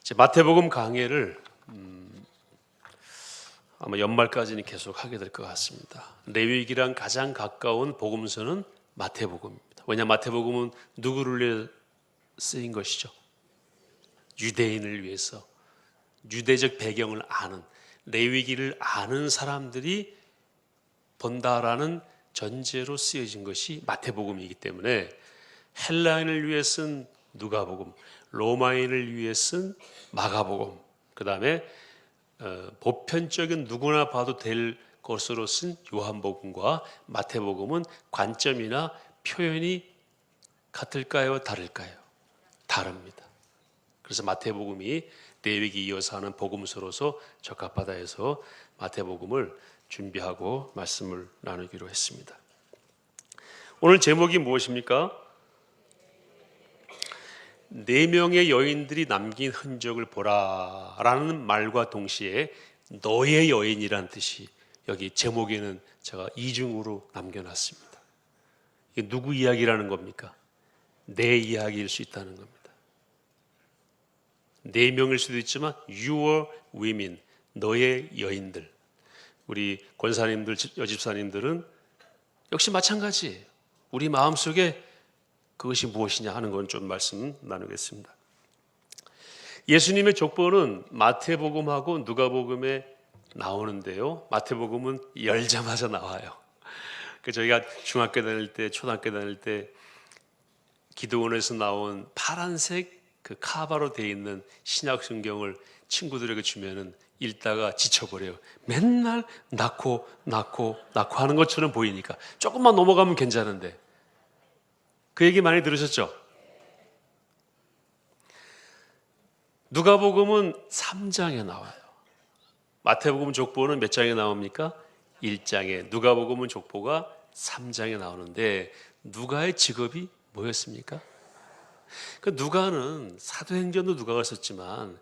이제 마태복음 강해를 아마 연말까지는 계속 하게 될 것 같습니다. 레위기랑 가장 가까운 복음서는 마태복음입니다. 왜냐 마태복음은 누구를 위해 쓰인 것이죠? 유대인을 위해서, 유대적 배경을 아는, 레위기를 아는 사람들이 본다라는 전제로 쓰여진 것이 마태복음이기 때문에 헬라인을 위해 쓴 누가복음, 로마인을 위해 쓴 마가복음, 그 다음에 보편적인 누구나 봐도 될 것으로 쓴 요한복음과 마태복음은 관점이나 표현이 같을까요? 다를까요? 다릅니다. 그래서 마태복음이 레위기 이어서 하는 복음서로서 적합하다 해서 마태복음을 준비하고 말씀을 나누기로 했습니다. 오늘 제목이 무엇입니까? 네 명의 여인들이 남긴 흔적을 보라 라는 말과 동시에 너의 여인이라는 뜻이 여기 제목에는 제가 이중으로 남겨놨습니다. 이게 누구 이야기라는 겁니까? 내 이야기일 수 있다는 겁니다. 네 명일 수도 있지만 your women, 너의 여인들. 우리 권사님들, 여집사님들은 역시 마찬가지예요. 우리 마음속에 그것이 무엇이냐 하는 건 좀 말씀 나누겠습니다. 예수님의 족보는 마태복음하고 누가복음에 나오는데요. 마태복음은 열자마자 나와요. 저희가 중학교 다닐 때, 초등학교 다닐 때 기도원에서 나온 파란색 그 카바로 되어 있는 신약 성경을 친구들에게 주면은 읽다가 지쳐버려요. 맨날 낳고 하는 것처럼 보이니까 조금만 넘어가면 괜찮은데 그 얘기 많이 들으셨죠? 누가복음은 3장에 나와요. 마태복음 족보는 몇 장에 나옵니까? 1장에. 누가복음은 족보가 3장에 나오는데 누가의 직업이 뭐였습니까? 그 누가는 사도행전도 누가가 썼지만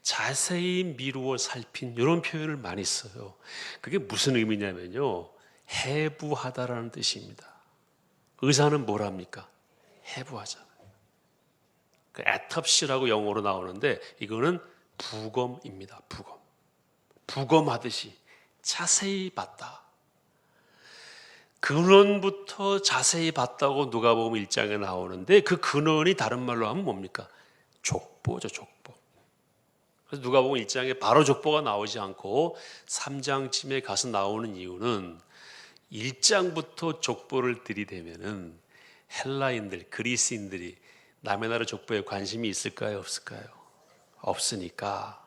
자세히 미루어 살핀 이런 표현을 많이 써요. 그게 무슨 의미냐면요, 해부하다라는 뜻입니다. 의사는 뭘 합니까? 해부하잖아요. 그 애텁시라고 영어로 나오는데 이거는 부검입니다. 부검하듯이 자세히 봤다. 근원부터 자세히 봤다고 누가복음 1장에 나오는데 그 근원이 다른 말로 하면 뭡니까? 족보죠, 족보. 그래서 누가복음 1장에 바로 족보가 나오지 않고 3장쯤에 가서 나오는 이유는 1장부터 족보를 들이대면은 헬라인들, 그리스인들이 남의 나라 족보에 관심이 있을까요? 없을까요? 없으니까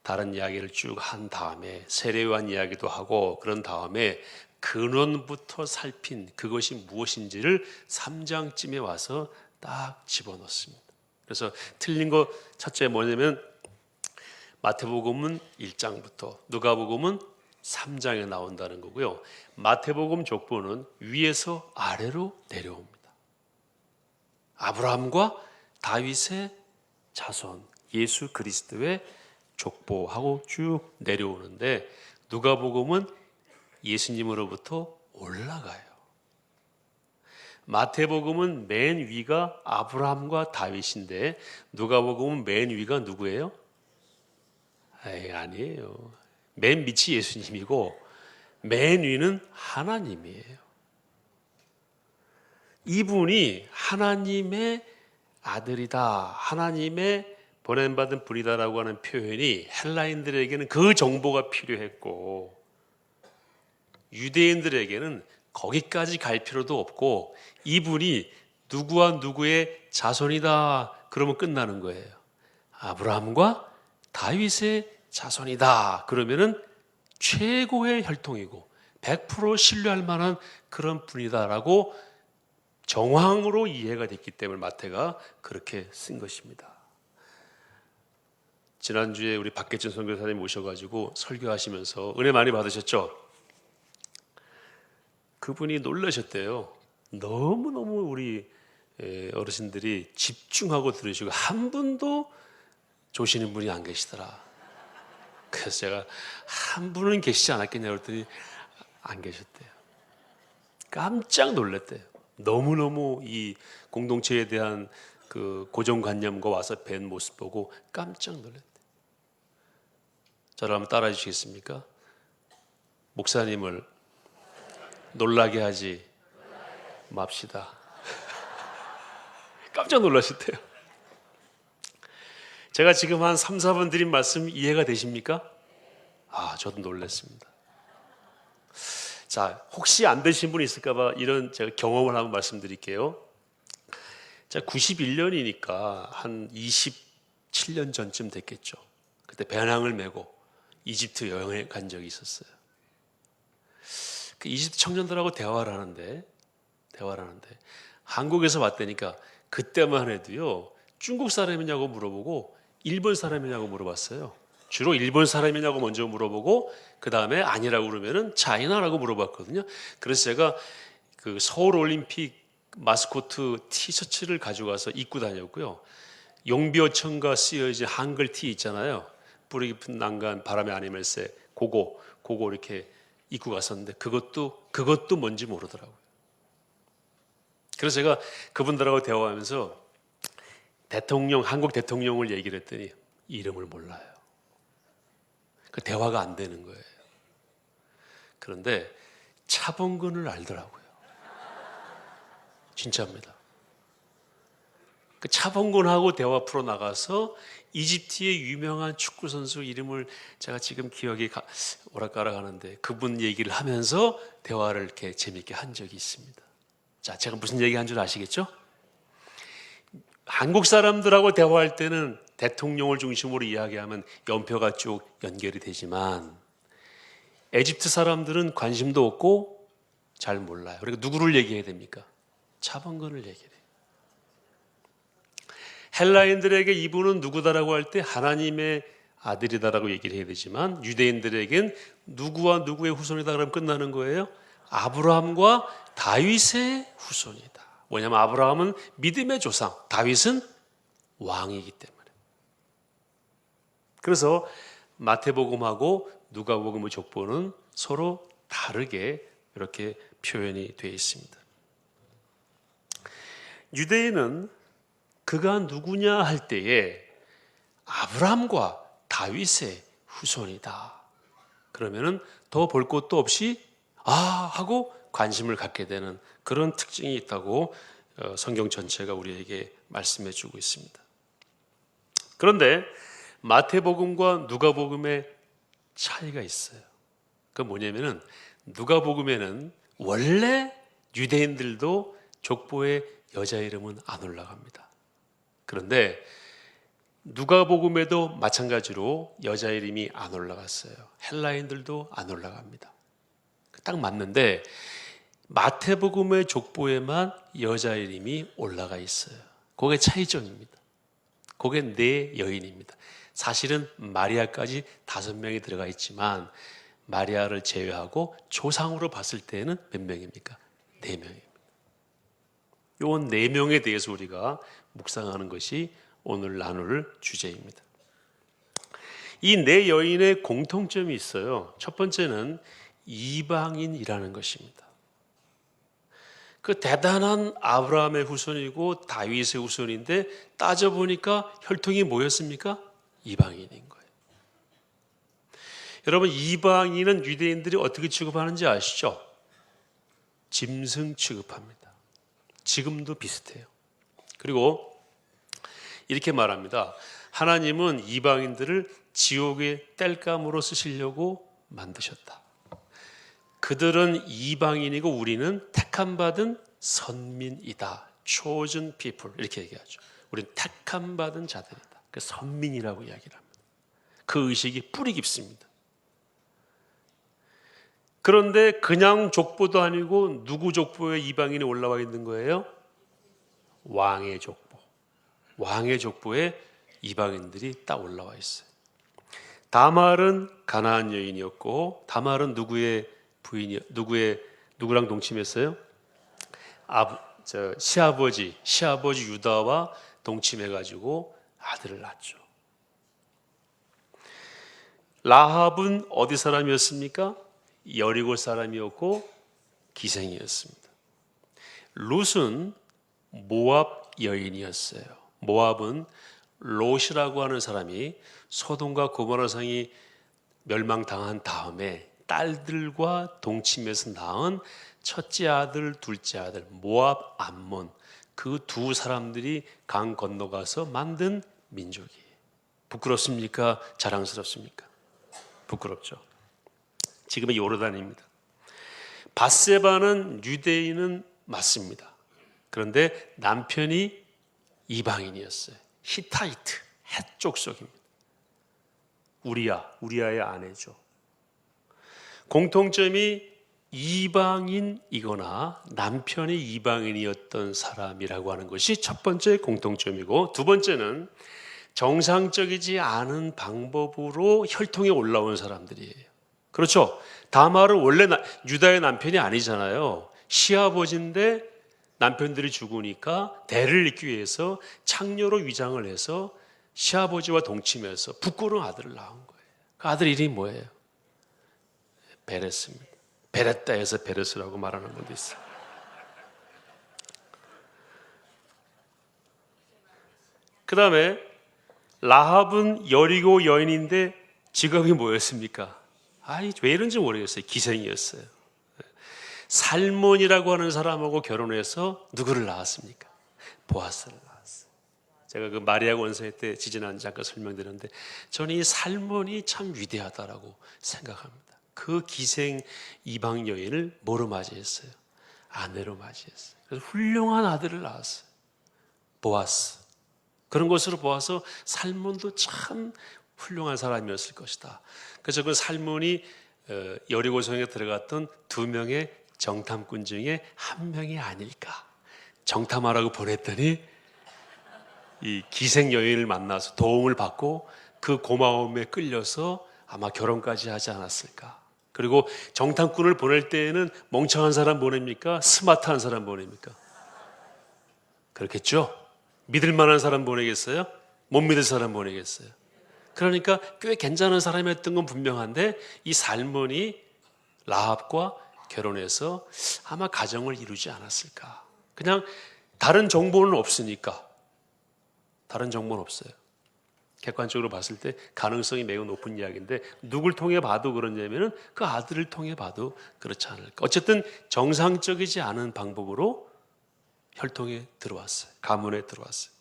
다른 이야기를 쭉 한 다음에 세례요한 이야기도 하고 그런 다음에 근원부터 살핀 그것이 무엇인지를 3장쯤에 와서 딱 집어넣습니다. 그래서 틀린 거 첫째 뭐냐면 마태복음은 1장부터 누가복음은 3장에 나온다는 거고요. 마태복음 족보는 위에서 아래로 내려옵니다. 아브라함과 다윗의 자손 예수 그리스도의 족보하고 쭉 내려오는데 누가복음은 예수님으로부터 올라가요. 마태복음은 맨 위가 아브라함과 다윗인데 누가복음은 맨 위가 누구예요? 아니에요. 맨 밑이 예수님이고 맨 위는 하나님이에요. 이분이 하나님의 아들이다, 하나님의 보냄받은 분이다라고 하는 표현이 헬라인들에게는 그 정보가 필요했고 유대인들에게는 거기까지 갈 필요도 없고 이분이 누구와 누구의 자손이다 그러면 끝나는 거예요. 아브라함과 다윗의 자손이다 그러면은 최고의 혈통이고 100% 신뢰할 만한 그런 분이다라고 정황으로 이해가 됐기 때문에 마태가 그렇게 쓴 것입니다. 지난주에 우리 박계준 선교사님 모셔가지고 설교하시면서 은혜 많이 받으셨죠? 그분이 놀라셨대요. 너무너무 우리 어르신들이 집중하고 들으시고 한 분도 조시는 분이 안 계시더라. 그래서 제가 한 분은 계시지 않았겠냐 그랬더니 안 계셨대요. 깜짝 놀랐대요. 너무너무 이 공동체에 대한 그 고정관념과 와서 뵌 모습 보고 깜짝 놀랐대. 저를 한번 따라해 주시겠습니까? 목사님을 놀라게 하지 맙시다. 깜짝 놀라셨대요. 제가 지금 한 3, 4번 드린 말씀 이해가 되십니까? 저도 놀랐습니다. 자, 혹시 안 되신 분이 있을까 봐 이런 제가 경험을 한번 말씀드릴게요. 자, 91년이니까 한 27년 전쯤 됐겠죠. 그때 배낭을 메고 이집트 여행을 간 적이 있었어요. 그 이집트 청년들하고 대화를 하는데 한국에서 왔다니까 그때만 해도요, 중국 사람이냐고 물어보고 일본 사람이냐고 물어봤어요. 주로 일본 사람이냐고 먼저 물어보고 그 다음에 아니라고 그러면은 차이나라고 물어봤거든요. 그래서 제가 그 서울 올림픽 마스코트 티셔츠를 가져가서 입고 다녔고요. 용비어천가 쓰여진 한글 티 있잖아요. 뿌리 깊은 난간 바람에 안 이멜세 그거 이렇게 입고 갔었는데 그것도 뭔지 모르더라고요. 그래서 제가 그분들하고 대화하면서 한국 대통령을 얘기를 했더니 이름을 몰라요. 그 대화가 안 되는 거예요. 그런데 차범근을 알더라고요. 진짜입니다. 그 차범근하고 대화 풀어 나가서 이집트의 유명한 축구 선수 이름을 제가 지금 기억이 오락가락 하는데 그분 얘기를 하면서 대화를 이렇게 재밌게 한 적이 있습니다. 자, 제가 무슨 얘기 한 줄 아시겠죠? 한국 사람들하고 대화할 때는 대통령을 중심으로 이야기하면 연표가 쭉 연결이 되지만 에집트 사람들은 관심도 없고 잘 몰라요. 그러니까 누구를 얘기해야 됩니까? 차범근을 얘기해야 돼요. 헬라인들에게 이분은 누구다라고 할 때 하나님의 아들이다라고 얘기를 해야 되지만 유대인들에겐 누구와 누구의 후손이다 그러면 끝나는 거예요. 아브라함과 다윗의 후손이다. 뭐냐면 아브라함은 믿음의 조상, 다윗은 왕이기 때문에. 그래서 마태복음하고 누가복음의 족보는 서로 다르게 이렇게 표현이 되어 있습니다. 유대인은 그가 누구냐 할 때에 아브라함과 다윗의 후손이다. 그러면은 더 볼 것도 없이 하고 관심을 갖게 되는 그런 특징이 있다고 성경 전체가 우리에게 말씀해 주고 있습니다. 그런데 마태복음과 누가복음의 차이가 있어요. 그건 뭐냐면은 누가복음에는 원래 유대인들도 족보에 여자 이름은 안 올라갑니다. 그런데 누가복음에도 마찬가지로 여자 이름이 안 올라갔어요. 헬라인들도 안 올라갑니다. 딱 맞는데 마태복음의 족보에만 여자 이름이 올라가 있어요. 그게 차이점입니다. 그게 네 여인입니다. 사실은 마리아까지 5명이 들어가 있지만 마리아를 제외하고 조상으로 봤을 때는 몇 명입니까? 4명입니다. 이 4명에 대해서 우리가 묵상하는 것이 오늘 나눌 주제입니다. 이 4여인의 공통점이 있어요. 첫 번째는 이방인이라는 것입니다. 그 대단한 아브라함의 후손이고 다윗의 후손인데 따져보니까 혈통이 뭐였습니까? 이방인인 거예요. 여러분, 이방인은 유대인들이 어떻게 취급하는지 아시죠? 짐승 취급합니다. 지금도 비슷해요. 그리고 이렇게 말합니다. 하나님은 이방인들을 지옥의 땔감으로 쓰시려고 만드셨다. 그들은 이방인이고 우리는 택함받은 선민이다. chosen people 이렇게 얘기하죠. 우리는 택함받은 자들이다. 그 선민이라고 이야기를 합니다. 그 의식이 뿌리 깊습니다. 그런데 그냥 족보도 아니고 누구 족보에 이방인이 올라와 있는 거예요? 왕의 족보. 왕의 족보에 이방인들이 딱 올라와 있어요. 다말은 가나안 여인이었고 다말은 누구랑 동침했어요? 시아버지 유다와 동침해가지고 아들을 낳았죠. 라합은 어디 사람이었습니까? 여리고 사람이었고 기생이었습니다. 룻은 모압 여인이었어요. 모압은 롯이라고 하는 사람이 소돔과 고모라 성이 멸망당한 다음에 딸들과 동침해서 낳은 첫째 아들, 둘째 아들 모압, 암몬 그 두 사람들이 강 건너가서 만든 민족이에요. 부끄럽습니까? 자랑스럽습니까? 부끄럽죠. 지금의 요르단입니다. 밧세바는 유대인은 맞습니다. 그런데 남편이 이방인이었어요. 히타이트, 헷 족속입니다. 우리아의 아내죠. 공통점이 이방인이거나 남편이 이방인이었던 사람이라고 하는 것이 첫 번째 공통점이고, 두 번째는 정상적이지 않은 방법으로 혈통에 올라온 사람들이에요. 그렇죠? 다말은 원래 유다의 남편이 아니잖아요. 시아버지인데 남편들이 죽으니까 대를 잇기 위해서 창녀로 위장을 해서 시아버지와 동침해서 부끄러운 아들을 낳은 거예요. 그 아들 이름이 뭐예요? 베레스입니다. 베레따에서 베레스라고 말하는 분도 있어요. 그 다음에 라합은 여리고 여인인데 직업이 뭐였습니까? 왜 이런지 모르겠어요. 기생이었어요. 살몬이라고 하는 사람하고 결혼해서 누구를 낳았습니까? 보아스를 낳았어요. 제가 그 마리아 원서회 때 지지난 잠깐 설명드렸는데 저는 이 살몬이 참 위대하다라고 생각합니다. 그 기생 이방 여인을 뭐로 맞이했어요? 아내로 맞이했어요. 그래서 훌륭한 아들을 낳았어요. 보아스. 그런 것으로 보아서 살몬도 참 훌륭한 사람이었을 것이다. 그래서 그 살몬이 여리고성에 들어갔던 두 명의 정탐꾼 중에 한 명이 아닐까. 정탐하라고 보냈더니 이 기생 여인을 만나서 도움을 받고 그 고마움에 끌려서 아마 결혼까지 하지 않았을까. 그리고 정탐꾼을 보낼 때에는 멍청한 사람 보냅니까? 스마트한 사람 보냅니까? 그렇겠죠? 믿을 만한 사람 보내겠어요? 못 믿을 사람 보내겠어요? 그러니까 꽤 괜찮은 사람이었던 건 분명한데 이 살몬이 라합과 결혼해서 아마 가정을 이루지 않았을까. 그냥 다른 정보는 없으니까. 다른 정보는 없어요. 객관적으로 봤을 때 가능성이 매우 높은 이야기인데 누굴 통해 봐도 그러냐면은 그 아들을 통해 봐도 그렇지 않을까. 어쨌든 정상적이지 않은 방법으로 혈통에 들어왔어요. 가문에 들어왔어요.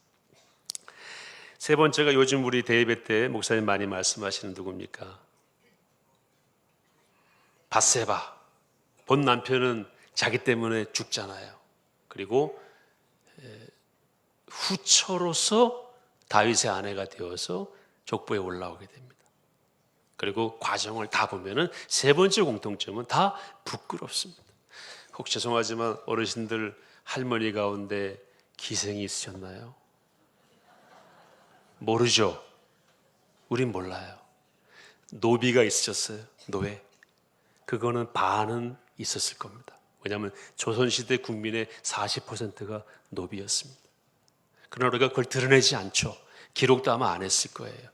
세 번째가 요즘 우리 대예배 때 목사님 많이 말씀하시는 누굽니까? 밧세바. 본 남편은 자기 때문에 죽잖아요. 그리고 후처로서 다윗의 아내가 되어서 족보에 올라오게 됩니다. 그리고 과정을 다 보면은 세 번째 공통점은 다 부끄럽습니다. 혹 죄송하지만 어르신들 할머니 가운데 기생이 있으셨나요? 모르죠. 우린 몰라요. 노비가 있으셨어요. 노예. 그거는 반은 있었을 겁니다. 왜냐하면 조선시대 국민의 40%가 노비였습니다. 그러나 우리가 그걸 드러내지 않죠. 기록도 아마 안 했을 거예요.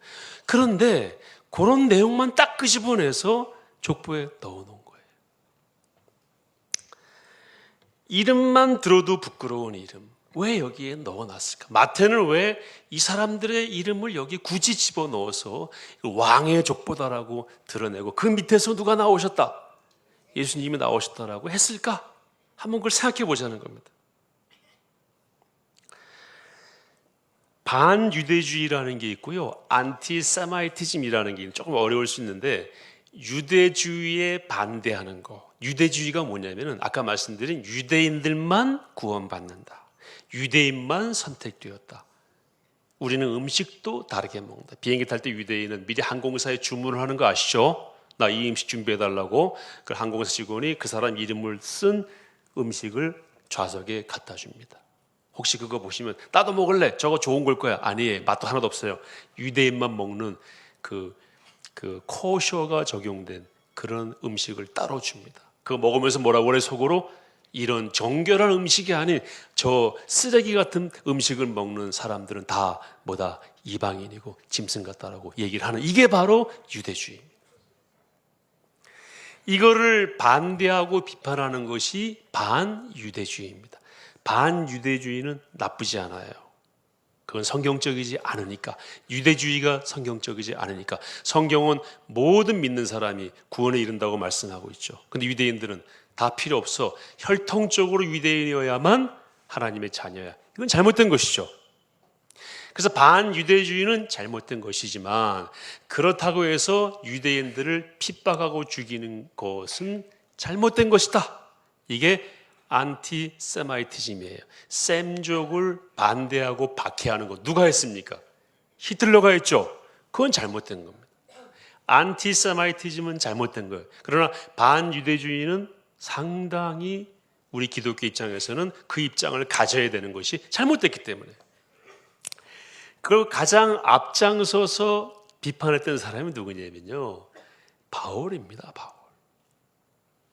그런데 그런 내용만 딱 끄집어내서 족보에 넣어놓은 거예요. 이름만 들어도 부끄러운 이름. 왜 여기에 넣어놨을까? 마태는 왜 이 사람들의 이름을 여기 굳이 집어넣어서 왕의 족보다라고 드러내고 그 밑에서 누가 나오셨다? 예수님이 나오셨다라고 했을까? 한번 그걸 생각해 보자는 겁니다. 반유대주의라는 게 있고요. 안티세마이티즘이라는 게 조금 어려울 수 있는데 유대주의에 반대하는 거. 유대주의가 뭐냐면은 아까 말씀드린 유대인들만 구원받는다. 유대인만 선택되었다. 우리는 음식도 다르게 먹는다. 비행기 탈 때 유대인은 미리 항공사에 주문을 하는 거 아시죠? 나 이 음식 준비해달라고. 그 항공사 직원이 그 사람 이름을 쓴 음식을 좌석에 갖다 줍니다. 혹시 그거 보시면 나도 먹을래. 저거 좋은 걸 거야. 아니에요. 맛도 하나도 없어요. 유대인만 먹는 그 코셔가 적용된 그런 음식을 따로 줍니다. 그거 먹으면서 뭐라고 그래 속으로? 이런 정결한 음식이 아닌 저 쓰레기 같은 음식을 먹는 사람들은 다 뭐다? 이방인이고 짐승 같다라고 얘기를 하는 이게 바로 유대주의입니다. 이거를 반대하고 비판하는 것이 반유대주의입니다. 반유대주의는 나쁘지 않아요. 그건 성경적이지 않으니까, 유대주의가 성경적이지 않으니까. 성경은 모든 믿는 사람이 구원에 이른다고 말씀하고 있죠. 근데 유대인들은 다 필요 없어, 혈통적으로 유대인이어야만 하나님의 자녀야. 이건 잘못된 것이죠. 그래서 반유대주의는 잘못된 것이지만, 그렇다고 해서 유대인들을 핍박하고 죽이는 것은 잘못된 것이다. 이게 안티세마이티즘이에요. 셈족을 반대하고 박해하는 것. 누가 했습니까? 히틀러가 했죠. 그건 잘못된 겁니다. 안티세마이티즘은 잘못된 거예요. 그러나 반유대주의는 상당히 우리 기독교 입장에서는 그 입장을 가져야 되는 것이 잘못됐기 때문에. 그걸 가장 앞장서서 비판했던 사람이 누구냐면요, 바울입니다. 바울.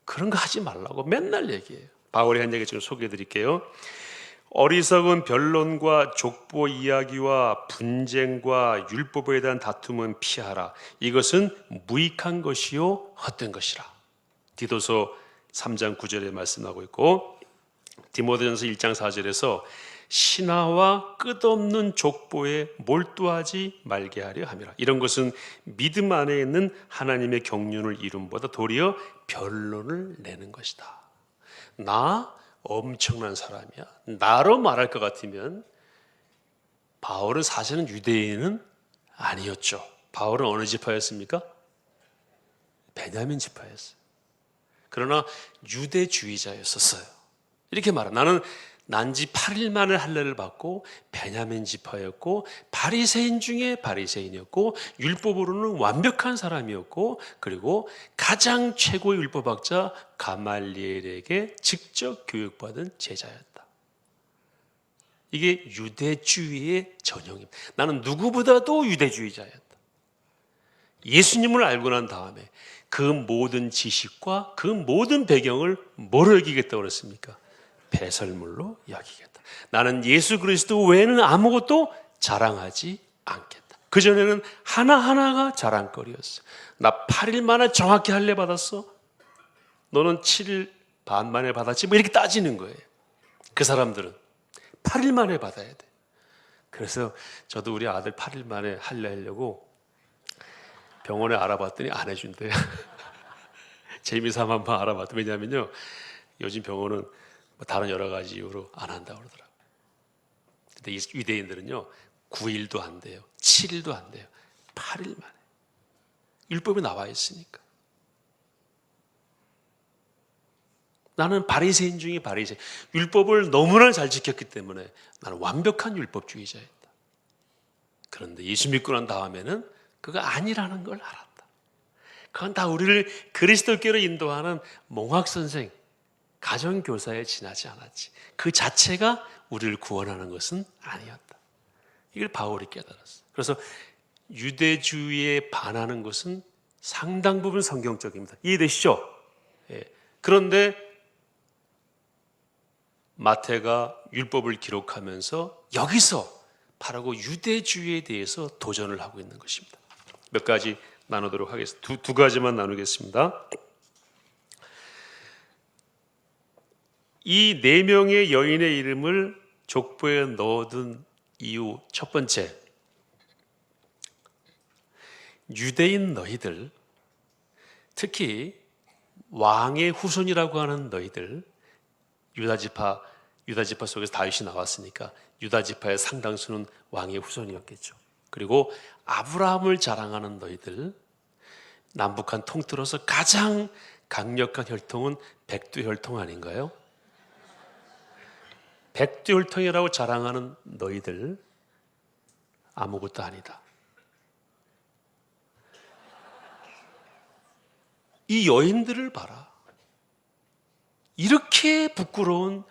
그런 거 하지 말라고 맨날 얘기해요. 바울이 한 얘기 좀 소개해 드릴게요. 어리석은 변론과 족보 이야기와 분쟁과 율법에 대한 다툼은 피하라. 이것은 무익한 것이요 헛된 것이라. 디도서 3장 9절에 말씀하고 있고, 디모데전서 1장 4절에서 신하와 끝없는 족보에 몰두하지 말게 하려 함이라. 이런 것은 믿음 안에 있는 하나님의 경륜을 이룸보다 도리어 변론을 내는 것이다. 나 엄청난 사람이야, 나로 말할 것 같으면, 바울은 사실은 유대인은 아니었죠. 바울은 어느 지파였습니까? 베냐민 지파였어요. 그러나 유대주의자였었어요. 이렇게 말합니다. 나는 난지 8일 만에 할례를 받고 베냐민 지파였고, 바리새인 중에 바리새인이었고, 율법으로는 완벽한 사람이었고, 그리고 가장 최고의 율법학자 가말리엘에게 직접 교육받은 제자였다. 이게 유대주의의 전형입니다. 나는 누구보다도 유대주의자였다. 예수님을 알고 난 다음에 그 모든 지식과 그 모든 배경을 뭐로 여기겠다고 그랬습니까? 배설물로 여기겠다. 나는 예수 그리스도 외에는 아무것도 자랑하지 않겠다. 그전에는 하나하나가 자랑거리였어. 나 8일 만에 정확히 할례 받았어, 너는 7일 반 만에 받았지, 뭐 이렇게 따지는 거예요. 그 사람들은 8일 만에 받아야 돼. 그래서 저도 우리 아들 8일 만에 할례 하려고 병원에 알아봤더니 안 해준대요. 재미삼아 한번 알아봤더니, 왜냐면요, 요즘 병원은 다른 여러 가지 이유로 안 한다고 그러더라고요. 근데 이 유대인들은요, 9일도 안 돼요, 7일도 안 돼요, 8일 만에. 율법에 나와 있으니까. 나는 바리새인 중에 바리새인, 율법을 너무나 잘 지켰기 때문에 나는 완벽한 율법주의자였다. 그런데 예수 믿고 난 다음에는 그거 아니라는 걸 알았다. 그건 다 우리를 그리스도께로 인도하는 몽학선생, 가정교사에 지나지 않았지. 그 자체가 우리를 구원하는 것은 아니었다. 이걸 바울이 깨달았어. 그래서 유대주의에 반하는 것은 상당 부분 성경적입니다. 이해되시죠? 예. 그런데 마태가 율법을 기록하면서 여기서 바로 유대주의에 대해서 도전을 하고 있는 것입니다. 몇 가지 나누도록 하겠습니다. 두 가지만 나누겠습니다. 이 4명의 여인의 이름을 족보에 넣어둔 이유, 첫 번째, 유대인 너희들, 특히 왕의 후손이라고 하는 너희들, 유다지파 속에서 다윗이 나왔으니까 유다지파의 상당수는 왕의 후손이었겠죠. 그리고 아브라함을 자랑하는 너희들, 남북한 통틀어서 가장 강력한 혈통은 백두혈통 아닌가요? 백두혈통이라고 자랑하는 너희들, 아무것도 아니다. 이 여인들을 봐라. 이렇게 부끄러운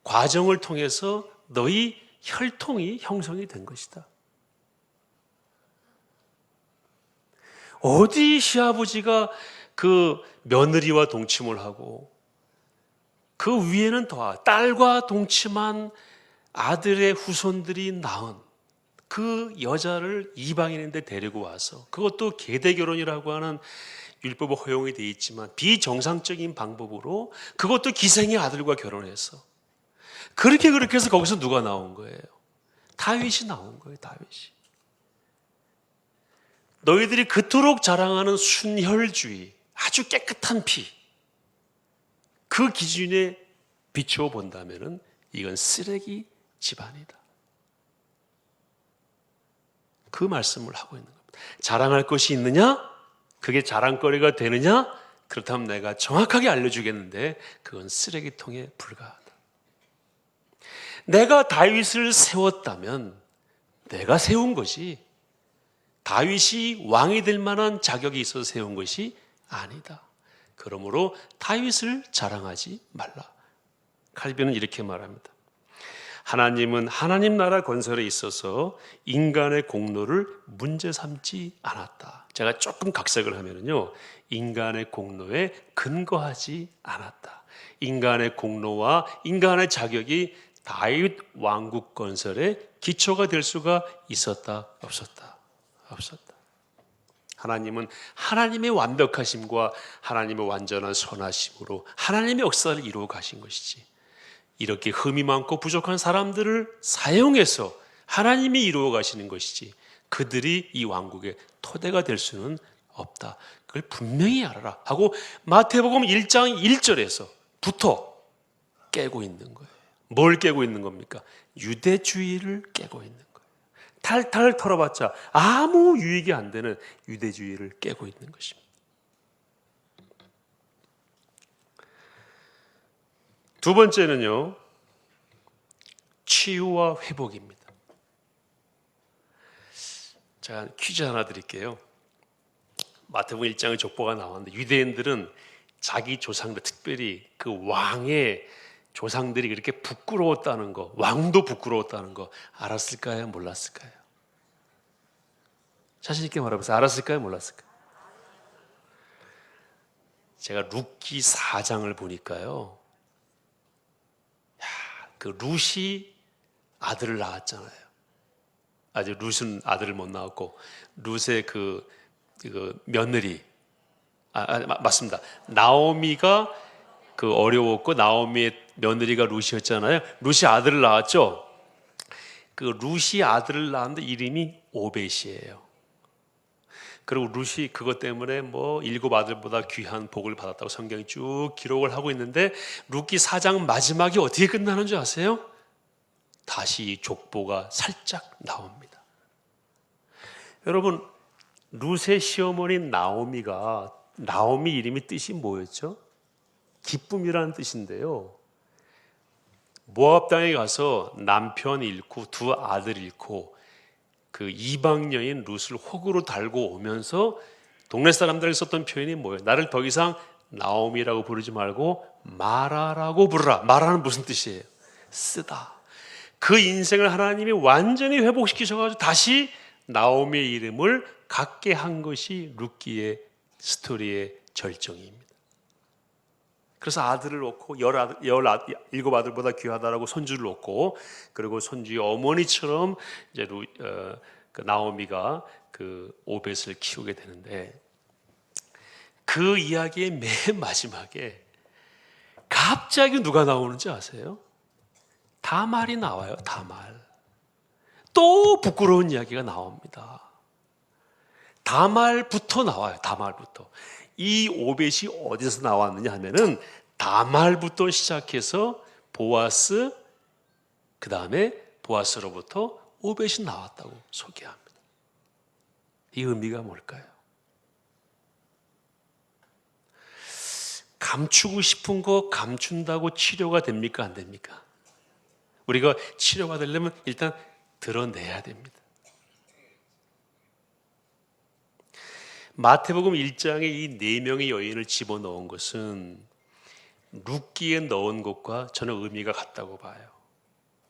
과정을 통해서 너희 혈통이 형성이 된 것이다. 어디 시아버지가 그 며느리와 동침을 하고 그 위에는 더 딸과 동침한 아들의 후손들이 낳은 그 여자를 이방인인데 데리고 와서, 그것도 계대 결혼이라고 하는 율법에 허용이 되어 있지만 비정상적인 방법으로, 그것도 기생의 아들과 결혼해서 그렇게 해서 거기서 누가 나온 거예요? 다윗이 나온 거예요. 다윗이. 너희들이 그토록 자랑하는 순혈주의, 아주 깨끗한 피, 그 기준에 비추어 본다면은 이건 쓰레기 집안이다. 그 말씀을 하고 있는 겁니다. 자랑할 것이 있느냐? 그게 자랑거리가 되느냐? 그렇다면 내가 정확하게 알려주겠는데 그건 쓰레기통에 불과하다. 내가 다윗을 세웠다면 내가 세운 것이 다윗이 왕이 될 만한 자격이 있어서 세운 것이 아니다. 그러므로 다윗을 자랑하지 말라. 칼빈은 이렇게 말합니다. 하나님은 하나님 나라 건설에 있어서 인간의 공로를 문제 삼지 않았다. 제가 조금 각색을 하면요, 인간의 공로에 근거하지 않았다. 인간의 공로와 인간의 자격이 다윗 왕국 건설의 기초가 될 수가 있었다, 없었다? 없었다. 하나님은 하나님의 완벽하심과 하나님의 완전한 선하심으로 하나님의 역사를 이루어 가신 것이지, 이렇게 흠이 많고 부족한 사람들을 사용해서 하나님이 이루어 가시는 것이지 그들이 이 왕국의 토대가 될 수는 없다. 그걸 분명히 알아라 하고 마태복음 1장 1절에서부터 깨고 있는 거예요. 뭘 깨고 있는 겁니까? 유대주의를 깨고 있는 거예요. 탈탈 털어봤자 아무 유익이 안 되는 유대주의를 깨고 있는 것입니다. 두 번째는요, 치유와 회복입니다. 제가 퀴즈 하나 드릴게요. 마태복음 1장의 족보가 나왔는데 유대인들은 자기 조상들, 특별히 그 왕의 조상들이 그렇게 부끄러웠다는 거, 왕도 부끄러웠다는 거 알았을까요? 몰랐을까요? 자신 있게 말해보세요. 알았을까요? 몰랐을까요? 제가 룻기 4장을 보니까요, 그 룻이 아들을 낳았잖아요. 아직 룻은 아들을 못 낳았고 룻의 그 며느리, 맞습니다. 나오미가 그 어려웠고 나오미의 며느리가 룻이었잖아요. 룻이 아들을 낳았죠. 그 룻이 아들을 낳았는데 이름이 오벳이에요. 그리고 룻이 그것 때문에 뭐 7 아들보다 귀한 복을 받았다고 성경이 쭉 기록을 하고 있는데 룻기 4장 마지막이 어떻게 끝나는 줄 아세요? 다시 족보가 살짝 나옵니다. 여러분, 룻의 시어머니 나오미 이름이 뜻이 뭐였죠? 기쁨이라는 뜻인데요, 모압 땅에 가서 남편 잃고 2 아들 잃고 그 이방 여인 룻을 호구로 달고 오면서 동네 사람들에게 썼던 표현이 뭐예요? 나를 더 이상 나오미라고 부르지 말고 마라라고 부르라. 마라는 무슨 뜻이에요? 쓰다. 그 인생을 하나님이 완전히 회복시키셔가지고 다시 나오미의 이름을 갖게 한 것이 룻기의 스토리의 절정입니다. 그래서 아들을 얻고 17 아들보다 귀하다라고 손주를 얻고, 그리고 손주의 어머니처럼 이제 그 나오미가 그 오벳을 키우게 되는데, 그 이야기의 맨 마지막에 갑자기 누가 나오는지 아세요? 다말이 나와요. 다말. 또 부끄러운 이야기가 나옵니다. 다말부터 나와요. 다말부터. 이 오벳이 어디서 나왔느냐 하면은 다말부터 시작해서 보아스, 그 다음에 보아스로부터 오벳이 나왔다고 소개합니다. 이 의미가 뭘까요? 감추고 싶은 거 감춘다고 치료가 됩니까? 안 됩니까? 우리가 치료받으려면 일단 드러내야 됩니다. 마태복음 1장에 이 4명의 여인을 집어넣은 것은 룻기에 넣은 것과 저는 의미가 같다고 봐요.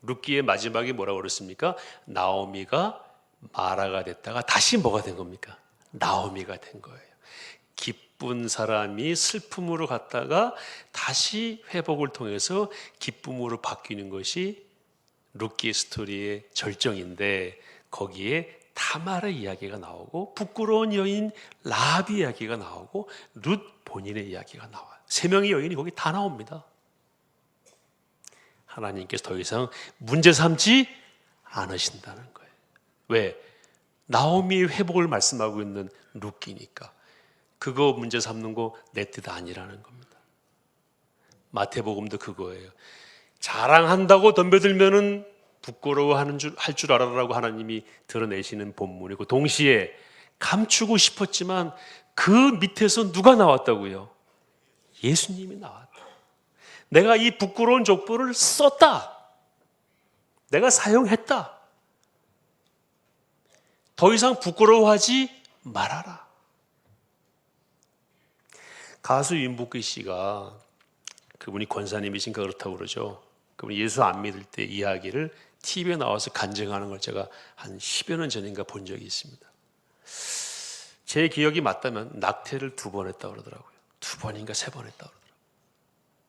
룻기의 마지막에 뭐라고 그랬습니까? 나오미가 마라가 됐다가 다시 뭐가 된 겁니까? 나오미가 된 거예요. 기쁜 사람이 슬픔으로 갔다가 다시 회복을 통해서 기쁨으로 바뀌는 것이 룻기 스토리의 절정인데, 거기에 타말의 이야기가 나오고 부끄러운 여인 라합의 이야기가 나오고 룻 본인의 이야기가 나와요. 3명의 여인이 거기 다 나옵니다. 하나님께서 더 이상 문제 삼지 않으신다는 거예요. 왜? 나오미의 회복을 말씀하고 있는 룻기니까. 그거 문제 삼는 거 내 뜻 아니라는 겁니다. 마태복음도 그거예요. 자랑한다고 덤벼들면은 부끄러워하는 할 줄 알아라고 하나님이 드러내시는 본문이고, 동시에 감추고 싶었지만 그 밑에서 누가 나왔다고요? 예수님이 나왔다. 내가 이 부끄러운 족보를 썼다. 내가 사용했다. 더 이상 부끄러워하지 말아라. 가수 윤복희 씨가, 그분이 권사님이신가 그렇다고 그러죠. 그분이 예수 안 믿을 때 이야기를 TV에 나와서 간증하는 걸 제가 한 10여 년 전인가 본 적이 있습니다. 제 기억이 맞다면 낙태를 2번 했다고 그러더라고요. 2번인가 3번 했다고 그러더라고요.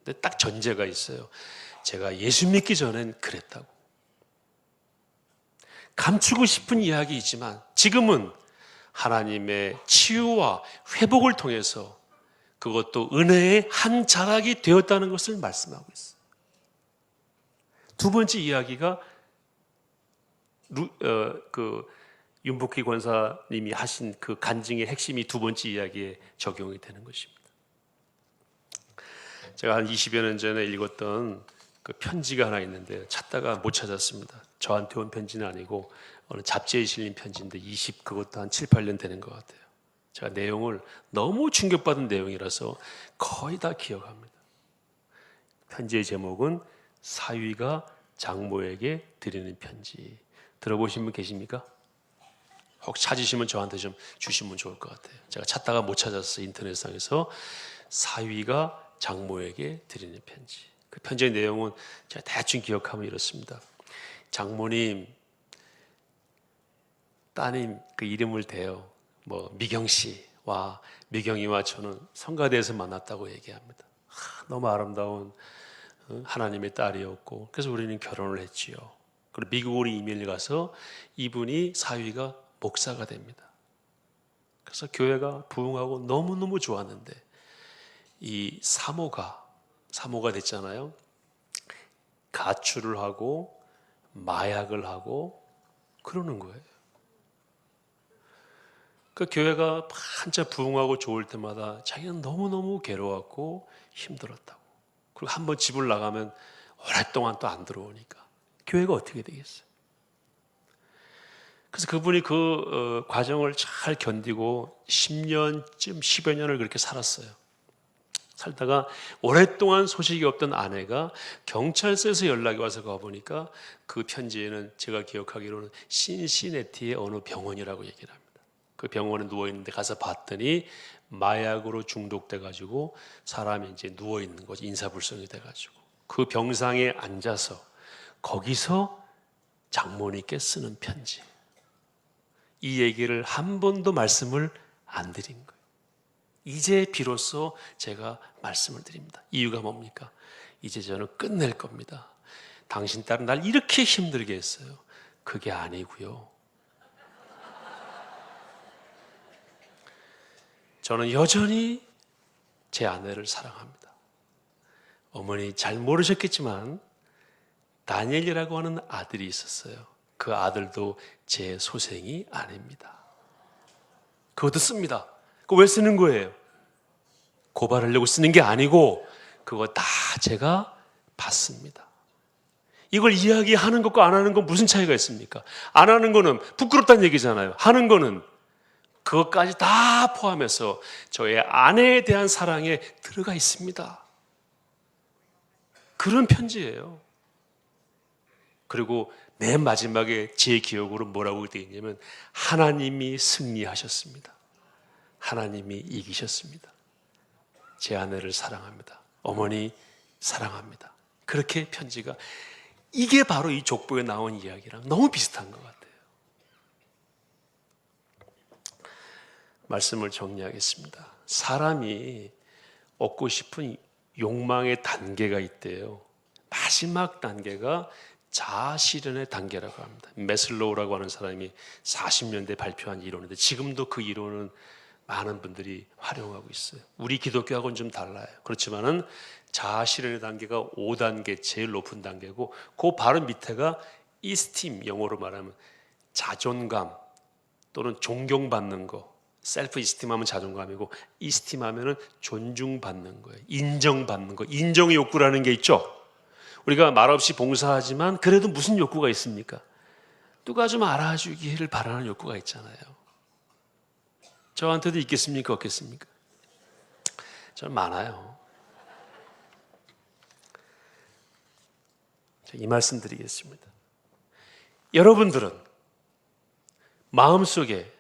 근데 딱 전제가 있어요. 제가 예수 믿기 전엔 그랬다고. 감추고 싶은 이야기이지만 지금은 하나님의 치유와 회복을 통해서 그것도 은혜의 한 자락이 되었다는 것을 말씀하고 있어요. 2번째 이야기가 윤복희 권사님이 하신 그 간증의 핵심이 2번째 이야기에 적용이 되는 것입니다. 제가 한 20여 년 전에 읽었던 그 편지가 하나 있는데 찾다가 못 찾았습니다. 저한테 온 편지는 아니고 어느 잡지에 실린 편지인데 그것도 한 7, 8년 되는 것 같아요. 제가 내용을 너무 충격받은 내용이라서 거의 다 기억합니다. 편지의 제목은 사위가 장모에게 드리는 편지. 들어보신 분 계십니까? 혹 찾으시면 저한테 좀 주시면 좋을 것 같아요. 제가 찾다가 못 찾았어요. 인터넷상에서. 사위가 장모에게 드리는 편지. 그 편지의 내용은 제가 대충 기억하면 이렇습니다. 장모님, 따님 그 이름을 대요. 미경 씨와 미경이와 저는 성가대에서 만났다고 얘기합니다. 너무 아름다운 하나님의 딸이었고, 그래서 우리는 결혼을 했지요. 그리고 미국으로 이민을 가서 이분이 사위가 목사가 됩니다. 그래서 교회가 부흥하고 너무너무 좋았는데 이 사모가 됐잖아요. 가출을 하고 마약을 하고 그러는 거예요. 그 교회가 한참 부흥하고 좋을 때마다 자기는 너무너무 괴로웠고 힘들었다고. 그리고 한번 집을 나가면 오랫동안 또 안 들어오니까 교회가 어떻게 되겠어요? 그래서 그분이 그 과정을 잘 견디고 10년쯤 10여 년을 그렇게 살았어요. 살다가 오랫동안 소식이 없던 아내가 경찰서에서 연락이 와서 가보니까 그 편지에는 제가 기억하기로는 신시내티의 어느 병원이라고 얘기를 합니다. 그 병원에 누워있는데 가서 봤더니 마약으로 중독돼가지고 사람이 이제 누워있는 거지. 인사불성이 돼가지고 그 병상에 앉아서 거기서 장모님께 쓰는 편지, 이 얘기를 한 번도 말씀을 안 드린 거예요. 이제 비로소 제가 말씀을 드립니다. 이유가 뭡니까? 이제 저는 끝낼 겁니다. 당신 딸은 날 이렇게 힘들게 했어요. 그게 아니고요. 저는 여전히 제 아내를 사랑합니다. 어머니 잘 모르셨겠지만 다니엘이라고 하는 아들이 있었어요. 그 아들도 제 소생이 아닙니다. 그것도 씁니다. 그거 왜 쓰는 거예요? 고발하려고 쓰는 게 아니고 그거 다 제가 받습니다. 이걸 이야기하는 것과 안 하는 건 무슨 차이가 있습니까? 안 하는 거는 부끄럽다는 얘기잖아요. 하는 거는 그것까지 다 포함해서 저의 아내에 대한 사랑에 들어가 있습니다. 그런 편지예요. 그리고 맨 마지막에 제 기억으로 뭐라고 되어 있냐면 하나님이 승리하셨습니다. 하나님이 이기셨습니다. 제 아내를 사랑합니다. 어머니 사랑합니다. 그렇게 편지가, 이게 바로 이 족보에 나온 이야기랑 너무 비슷한 것 같아요. 말씀을 정리하겠습니다. 사람이 얻고 싶은 욕망의 단계가 있대요. 마지막 단계가 자아실현의 단계라고 합니다. 메슬로우라고 하는 사람이 40년대 발표한 이론인데 지금도 그 이론은 많은 분들이 활용하고 있어요. 우리 기독교하고는 좀 달라요. 그렇지만은 자아실현의 단계가 5단계, 제일 높은 단계고 그 바로 밑에가 이스팀, 영어로 말하면 자존감 또는 존경받는 거. 셀프 이스팀 하면 자존감이고 이스팀 하면은 존중받는 거예요. 인정받는 거. 인정의 욕구라는 게 있죠. 우리가 말없이 봉사하지만 그래도 무슨 욕구가 있습니까? 누가 좀 알아주기를 바라는 욕구가 있잖아요. 저한테도 있겠습니까? 없겠습니까? 저는 많아요. 이 말씀 드리겠습니다. 여러분들은 마음속에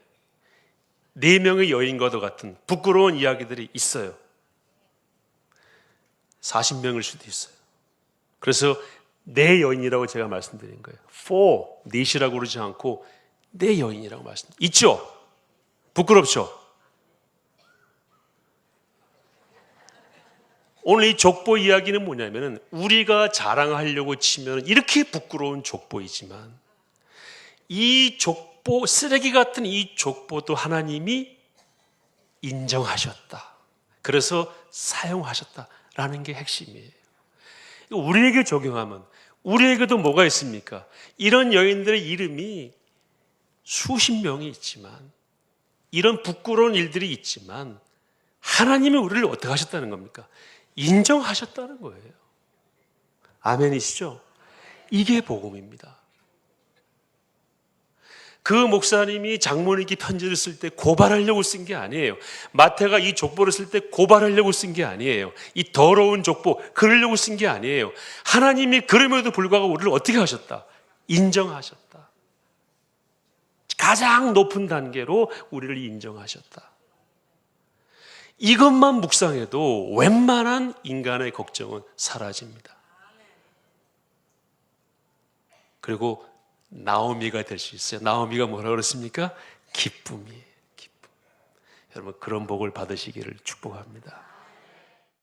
4명의 여인과도 같은 부끄러운 이야기들이 있어요. 40명일 수도 있어요. 그래서 내 여인이라고 제가 말씀드린 거예요. 넷이라고 그러지 않고 내 여인이라고 말씀드린 거예요. 있죠? 부끄럽죠? 오늘 이 족보 이야기는 뭐냐면은 우리가 자랑하려고 치면 이렇게 부끄러운 족보이지만 이 족보, 쓰레기 같은 이 족보도 하나님이 인정하셨다. 그래서 사용하셨다라는 게 핵심이에요. 우리에게 적용하면 우리에게도 뭐가 있습니까? 이런 여인들의 이름이 수십 명이 있지만 이런 부끄러운 일들이 있지만 하나님이 우리를 어떻게 하셨다는 겁니까? 인정하셨다는 거예요. 아멘이시죠? 이게 복음입니다. 그 목사님이 장모님께 편지를 쓸 때 고발하려고 쓴 게 아니에요. 마태가 이 족보를 쓸 때 고발하려고 쓴 게 아니에요. 이 더러운 족보 그러려고 쓴 게 아니에요. 하나님이 그럼에도 불구하고 우리를 어떻게 하셨다? 인정하셨다. 가장 높은 단계로 우리를 인정하셨다. 이것만 묵상해도 웬만한 인간의 걱정은 사라집니다. 그리고 나오미가 될 수 있어요. 나오미가 뭐라고 그랬습니까? 기쁨이에요. 기쁨. 여러분 그런 복을 받으시기를 축복합니다.